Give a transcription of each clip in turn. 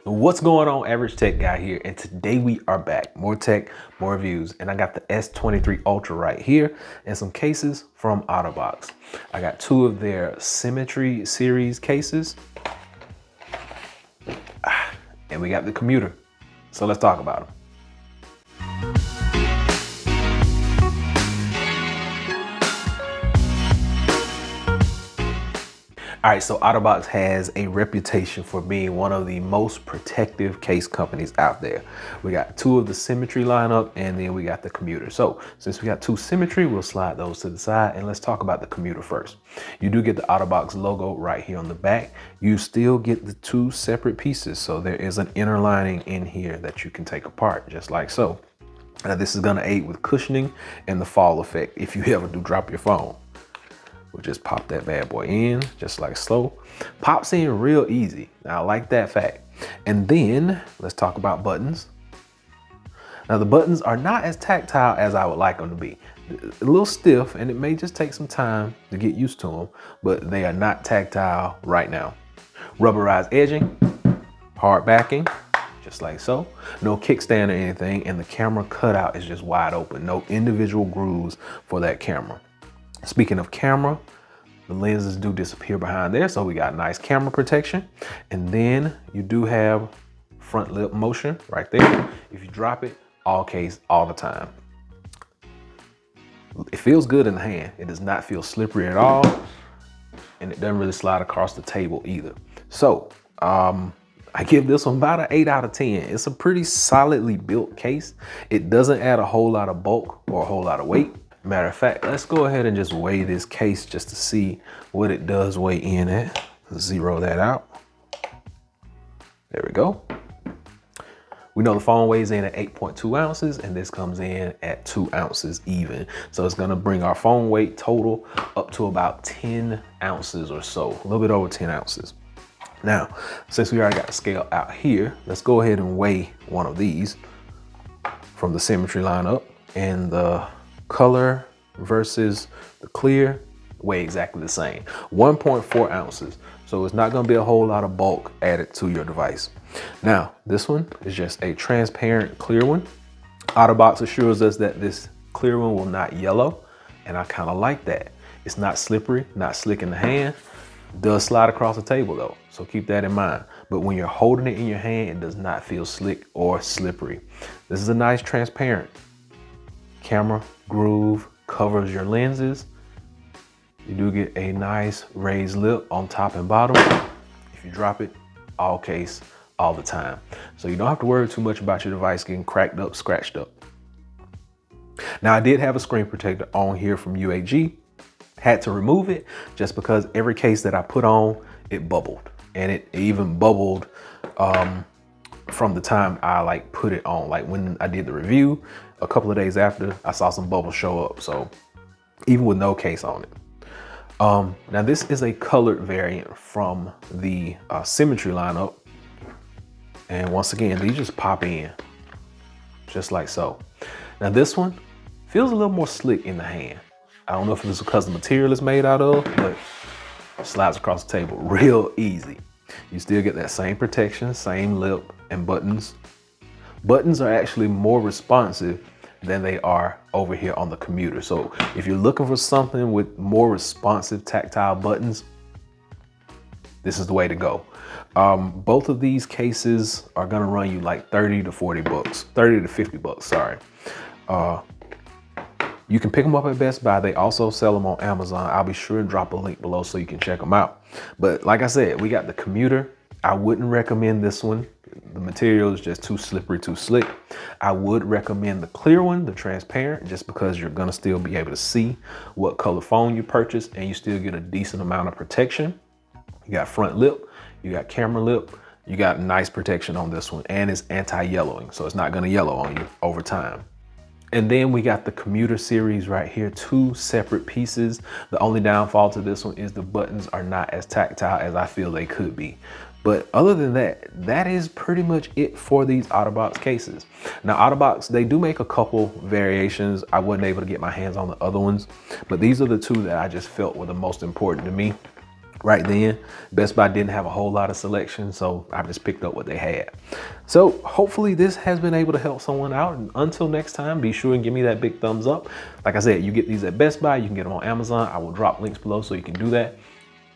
What's going on, Average Tech Guy here, and today we are back. More tech, more reviews, and I got the S23 Ultra right here and some cases from Otterbox. I got two of their Symmetry series cases, and we got the Commuter. So let's talk about them. All right, so Otterbox has a reputation for being one of the most protective case companies out there. We got two of the Symmetry lineup, and then we got the Commuter. So since we got two Symmetry, we'll slide those to the side, and let's talk about the Commuter first. You do get the Otterbox logo right here on the back. You still get the two separate pieces, so there is an inner lining in here that you can take apart, just like so. Now this is gonna aid with cushioning and the fall effect if you ever do drop your phone. We'll just pop that bad boy in, just like so. Pops in real easy. Now, I like that fact. And then let's talk about buttons. Now, the buttons are not as tactile as I would like them to be. A little stiff, and it may just take some time to get used to them, but they are not tactile right now. Rubberized edging, hard backing, just like so. No kickstand or anything, and the camera cutout is just wide open. No individual grooves for that camera. Speaking of camera, the lenses do disappear behind there, so we got nice camera protection. And then you do have front lip motion right there. If you drop it, all case, all the time. It feels good in the hand. It does not feel slippery at all, and it doesn't really slide across the table either. So I give this one about an 8 out of 10. It's a pretty solidly built case. It doesn't add a whole lot of bulk or a whole lot of weight. Matter of fact, let's go ahead and just weigh this case just to see what it does weigh in at. Zero that out. There we go. We know the phone weighs in at 8.2 ounces, and this comes in at 2 ounces even. So it's gonna bring our phone weight total up to about 10 ounces or so, a little bit over 10 ounces. Now, since we already got the scale out here, let's go ahead and weigh one of these from the Symmetry lineup. And the color versus the clear weigh exactly the same, 1.4 ounces. So it's not gonna be a whole lot of bulk added to your device. Now, this one is just a transparent clear one. Otterbox assures us that this clear one will not yellow, and I kind of like that. It's not slippery, not slick in the hand. It does slide across the table though, so keep that in mind. But when you're holding it in your hand, it does not feel slick or slippery. This is a nice transparent camera groove, covers your lenses. You do get a nice raised lip on top and bottom. If you drop it, all case, all the time. So you don't have to worry too much about your device getting cracked up, scratched up. Now, I did have a screen protector on here from UAG. Had to remove it just because every case that I put on, it bubbled. And it even bubbled from the time I put it on. Like when I did the review, a couple of days after, I saw some bubbles show up. So even with no case on it. Now this is a colored variant from the Symmetry lineup. And once again, these just pop in just like so. Now this one feels a little more slick in the hand. I don't know if it's because the material is made out of, but it slides across the table real easy. You still get that same protection, same lip and buttons. Buttons are actually more responsive than they are over here on the Commuter. So if you're looking for something with more responsive tactile buttons, this is the way to go. Both of these cases are gonna run you like 30 to 40 bucks, 30 to 50 bucks, sorry. You can pick them up at Best Buy. They also sell them on Amazon. I'll be sure to drop a link below so you can check them out. But like I said, we got the Commuter. I wouldn't recommend this one. The material is just too slippery, too slick. I would recommend the clear one, the transparent, just because you're gonna still be able to see what color phone you purchased, and you still get a decent amount of protection. You got front lip, you got camera lip, you got nice protection on this one, and it's anti-yellowing, so it's not gonna yellow on you over time. And then we got the Commuter series right here, two separate pieces. The only downfall to this one is the buttons are not as tactile as I feel they could be. But other than that, that is pretty much it for these Otterbox cases. Now Otterbox, they do make a couple variations. I wasn't able to get my hands on the other ones, but these are the two that I just felt were the most important to me. right then. Best Buy didn't have a whole lot of selection, so I just picked up what they had. So hopefully this has been able to help someone out. And until next time, be sure and give me that big thumbs up. Like I said, you get these at Best Buy, you can get them on Amazon. I will drop links below so you can do that.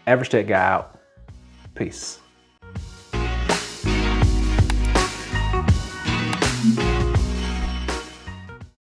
Average Tech Guy out. Peace.